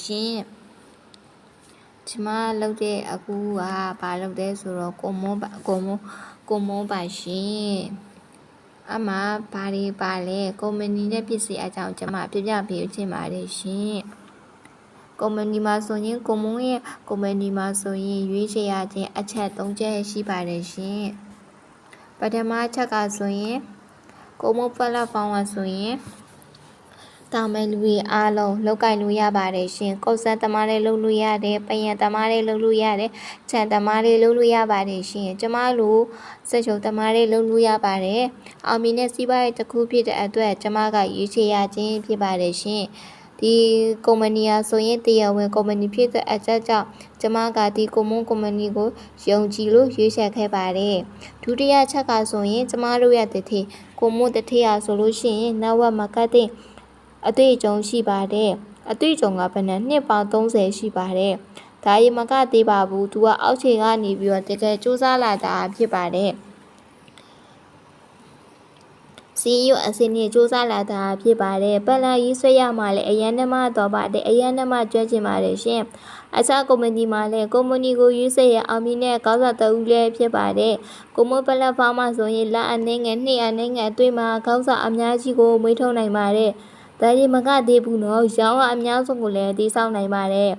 ရှင်ကျမလုပ်တဲ့အခုကဘာလုပ်လဲဆိုတော့ကိုမိုးပါရှင်အမဘာတွေပါလဲကုမ္ပဏီနဲ့ပစ္စည်းအကြောင်းကျမပြပြပေးချင်ပါတယ်ရှင်ကုမ္ပဏီမှာဆိုရင်ကိုမိုးရဲ့ကုမ္ပဏီမှာဆိုရင်ရွေးချယ်ရခြင်းအချက်၃ချက်ရှိပါတယ်ရှင်ပထမအချက်ကဆိုရင်ကိုမိုးပလက်ဖောင်းကဆိုရင်တောင်မဲ့လူတွေအားလုံးလောက်ကင်လို့ရပါတယ်ရှင်။ကုတ်ဆက်သမားတွေလုပ်လို့ရတယ်။ပယံသမားတွေလုပ်လို့ရတယ်။ခြံသမားတွေလုပ်လို့ရပါတယ်ရှင်။ကျမတို့စက်ချုပ်သမားတွေလုပ်လို့ရပါတယ်။အောင်မြင်တဲ့စီးပွားရေးတစ်ခုဖြစ်တဲ့အတွက်ကျမကရွေးချယ်ရခြင်းဖြစ်ပါတယ်ရှင်။ဒီကုမ္ပဏီအားဆိုရင်တရားဝင်ကုမ္ပဏီဖြစ်တဲ့အချက်ကြောင့်ကျမကဒီကုမ္ပဏီကိုယုံကြည်လို့ရွေးချယ်ခဲ့ပါတယ်။ဒုတိယချက်ကဆိုရင်ကျမတို့ရဲ့တတိကိုမို့တတိယဆိုလို့ရှိရင်နောက်ဝက်မာကတ်တင်အတွေ့အကြုံရှိပါတယ်အတွေ့အကြုံကဘယ်နဲ့နှစ်ပေါင်း30ရှိပါတယ်ဒါရင်မကသေးပါဘူးသူကအောက်ခြေကနေပြီးတော့တကယ်စူးစမ်းလာတာဖြစ်ပါတယ်CEO အစင်းနဲ့စူးစမ်းလာတာဖြစ်ပါတယ်ပလန်ရေးဆွဲရမှလည်းအရန်နှမတော့ပါတယ်အရန်နှမကျွမ်းကျင်ပါတယ်ရှင်အခြားကုမ္ပဏီမှာလည်းကုမ္ပဏီကိုရွေးချယ်ရအောင်မြင်တဲ့ကောင်းစားတဦးလည်းဖြစ်ပါတယ်ကိုမိုးပလက်ဖောင်းမှာဆိုရင်လက်အနေငယ်နှစ်အနေငယ်အတွေ့မှာကောင်းစားအများကြီးကိုမွေးထုတ်နိုင်ပါတယ်ဒါရင်မကသေးဘူးနော်ရောင်းအများဆုံးကိုလည်းတည်ဆောက်နိုင်ပါတယ်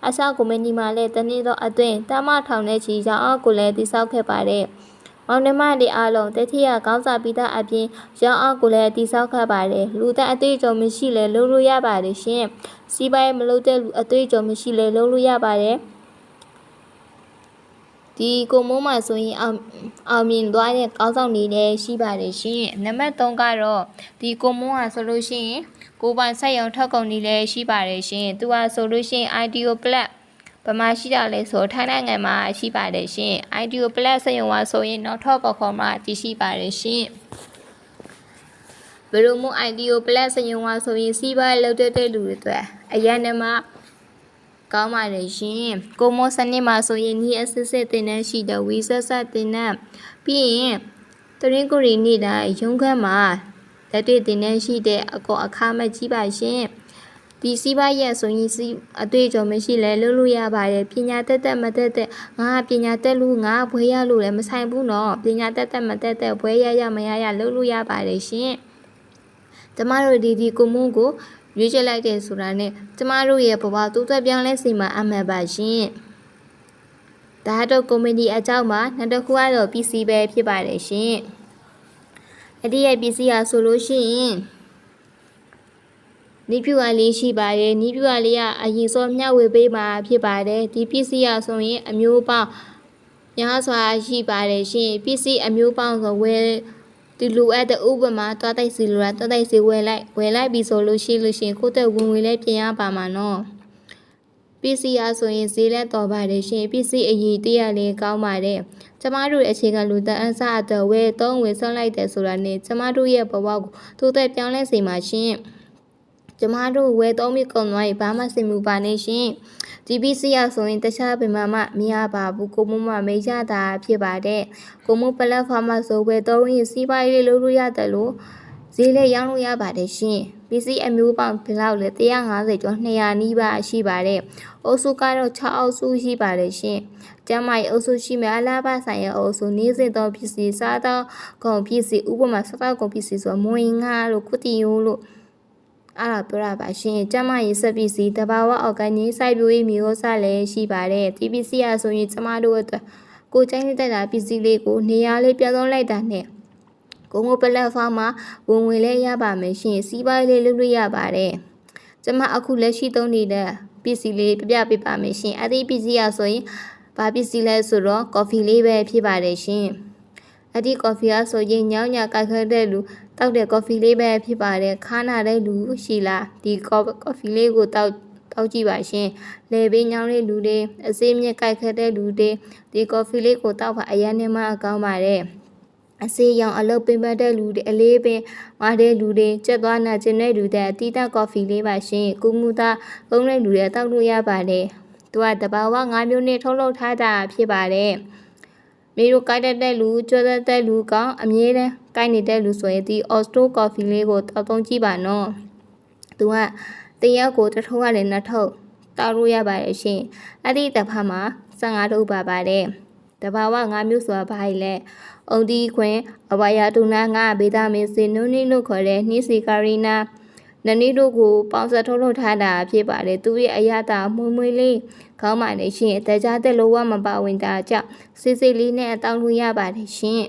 အဆောက်ကုမ္ပဏီမှာလည်းတနည်းသောအတွင်းတမထောင်တဲ့ချီရောင်းအောင်ကိုလည်းတည်ဆောက်ခဲ့ပါတယ်မောင်နှမတွေအားလုံးတတိယကောင်းစားပြီးသားအပြင်ရောင်းအောင်ကိုလည်းတည်ဆောက်ခဲ့ပါတယ်လူသားအတွေ့အကြုံမရှိလဲလုပ်လို့ရပါတယ်ရှင်စီးပွားရေးမလုပ်တဲ့လူအတွေ့အကြုံမရှိလဲလုပ်လို့ရပါတယ်ဒီကိုမိုးမှာဆိုရင်အောင်မြင်သွားတဲ့ကောင်းဆောင်တွေလည်းရှိပါတယ်ရှင်နံပါတ်3ကတော့ဒီကိုမိုးဟာဆိုလို့ရှိရင်ကိုပိုင်ဆက်ရုံထောက်ကုန်တွေလည်းရှိပါတယ်ရှင်သူကဆိုလို့ရှိရင် IDO Plus ဗမာရှိတာလဲဆိုထိုင်းနိုင်ငံမှာရှိပါတယ်ရှင် IDO Plus ဆက်ရုံကဆိုရင်နောက်ထောက်ပေါ်ခေါ်မှာတည်ရှိပါတယ်ရှင်ဘယ်လိုမျိုး IDO Plus ဆက်ရုံကဆိုရင်စီးပွားရေးလုပ်တဲ့လူတွေအတွက်အရန်နမကောင်းပါတယ်ရှင်ကိုမိုးစနစ်မှာဆိုရင်ဒီအစစ်စစ်တင်တဲ့ရှိတဲ့ဝီဆက်ဆက်တင်တဲ့ပြီးရင်တရင်ကိုရီနေတာရုံးခန်းမှာလက်တွေ့တင်တဲ့ရှိတဲ့အကောအခါမကြီးပါရှင်ဒီစီးပွားရေးဆိုရင်အတွေ့အကြုံမရှိလဲလုပ်လို့ရပါတယ်ပညာတက်မတက်ငါပညာတက်လို့ငါဘွဲရလို့လည်းမဆိုင်ဘူးနော်ပညာတက်မတက်ဘွဲရမရလုပ်လို့ရပါတယ်ရှင်ကျမတို့ဒီကိုမိုးကိုရွေးချယ်လိုက်တယ်ဆိုတာနဲ့ကျမတို့ရဲ့ဘဝတိုးတက်ပြောင်းလဲစီမှာအမှန်ပါရှင်ဒါတော့ကုမ္ပဏီအကြောင်းပါနောက်တစ်ခုကတော့ PC ပဲဖြစ်ပါတယ်ရှင်အဒီရဲ့ PC ဟာဆိုလို့ရှိရင်နီးပြူအလေးရှိပါတယ်နီးပြူအလေးကအရင်စောမျှဝေပေးမှာဖြစ်ပါတယ်ဒီ PC ဟာဆိုရင်အမျိုးပေါင်းများစွာရှိပါတယ်ရှင် PC အမျိုးပေါင်းဆိုဝယ်ဒီလိုအပ်တဲ့ဥပမာတွားတိုက်စီလိုတာတွားတိုက်စီဝယ်လိုက်ပြီဆိုလို့ရှိရင်ကိုယ့်တဲ့ဝင်လည်းပြင်ရပါမှာနော် PC အားဆိုရင်ဈေးလက်တော်ပါတယ်ရှင် PC အရေးတရလည်းကောင်းပါတယ်ကျမတို့အခြေခံလူသားအစားအတော်ဝယ်သုံးဝယ်ဆောက်လိုက်တယ်ဆိုတာနဲ့ကျမတို့ရဲ့ဘဝကိုတိုးတက်ပြောင်းလဲစေမှာရှင်ကျမတို့ဝယ်သုံးပြီးကုန်သွားရင်ဘာမှစိတ်မူပါနဲ့ရှင်ဒီ PC အားဆိုရင်တခြားဘယ်မှမရပါဘူးကိုမိုးမမေးကြတာဖြစ်ပါတယ်ကိုမိုးပလက်ဖောင်းမှာဆိုဝယ်သုံးရင်စီးပွားရေးလုပ်လို့ရတယ်လို့ဈေးလည်းရောင်းလို့ရပါတယ်ရှင် PC အမျိုးပေါင်းဘယ်လောက်လဲ150ကျော်200နီးပါးရှိပါတယ်အုပ်စုကတော့6အုပ်စုရှိပါတယ်ရှင်ကျမရဲ့အုပ်စုရှိမယ်အလားပါဆိုင်ရဲ့အုပ်စုနေ့စဉ်သောပစ္စည်းစားသောကုန်ပစ္စည်းဥပမာစားသောကုန်ပစ္စည်းဆိုမွေငါလို့ကုတီယိုလို့အဲ့ဒါပြောတာပါရှင်ကျမရဲ့စက်ပစ္စည်းတဘာဝအောက်ကငင်းစိုက်ပျိုးရေးမျိုးစားလည်းရှိပါတယ်ဒီပစ္စည်းအဆိုရင်ကျမတို့အတွက်ကိုကျင်းတဲ့တာပစ္စည်းလေးကိုနေရာလေးပြောင်းသုံးလိုက်တာနဲ့ကိုမိုးပလက်ဖောင်းမှာဝင်လဲရပါမယ်ရှင်စီးပွားရေးလေးလုပ်လို့ရပါတယ်ကျမအခုလက်ရှိသုံးနေတဲ့ပစ္စည်းလေးပြပေးပါမယ်ရှင်အဲ့ဒီပစ္စည်းအဆိုရင်ဘာပစ္စည်းလဲဆိုတော့ကော်ဖီလေးပဲဖြစ်ပါတယ်ရှင်အဲ့ဒီကော်ဖီအဆိုရင်ညောင်းညာကြိုက်ခဲတဲ့လူတောက်တဲ့ကော်ဖီလေးပဲဖြစ်ပါတယ်ခါနာတဲ့လူရှိလားဒီကော်ဖီလေးကိုတောက်ကြည့်ပါရှင်လေဘေးညောင်းတဲ့လူတွေအစေးမြက်ကြိုက်ခဲတဲ့လူတွေဒီကော်ဖီလေးကိုတောက်ပါအရင်နဲ့မှအကောင်းပါတယ်အစေးရောင်အလုပ်ပင်ပတ်တဲ့လူတွေအလေးပင်မာတဲ့လူတွေကြက်သွားနာကျင်တဲ့လူတွေအတီးတကော်ဖီလေးပါရှင်ကုမှုသားကုန်းတဲ့လူတွေတောက်လို့ရပါတယ်သူကတဘာဝ9မျိုးနဲ့ထုတ်လုပ်ထားတာဖြစ်ပါတယ်မေတို့ကိုက်တဲ့လူကြွတဲ့လူကအမြဲတမ်းကိုက်နေတဲ့လူဆိုရင်ဒီ Auto Coffee လေးကိုတောက်သုံးကြည့်ပါနော်သူကတရက်ကိုတစ်ထုပ်ကနေနှစ်ထုပ် တောက်လို့ရပါတယ်ရှင်အဲ့ဒီတစ်ဖက်မှာ15ထုတ်ပါပါတယ်တဘာဝငါးမျိုးဆိုတာဘာလဲအုံဒီခွင်အဝါယာတူနာငါဗေဒမင်းစင်နုနီလို့ခေါ်တဲ့နှီးစီကာရီနာနနီတို့ကိုပေါင်ဆက်ထုတ်လုပ်ထားတာဖြစ်ပါတယ်သူရဲ့အရသာမွေးမွေးလေးခေါင်းပါနေရှင်တကြားတဲ့လောဝမပါဝင်တာကြောင့်စစ်စစ်လေးနဲ့အတောင်းလို့ရပါတယ်ရှင်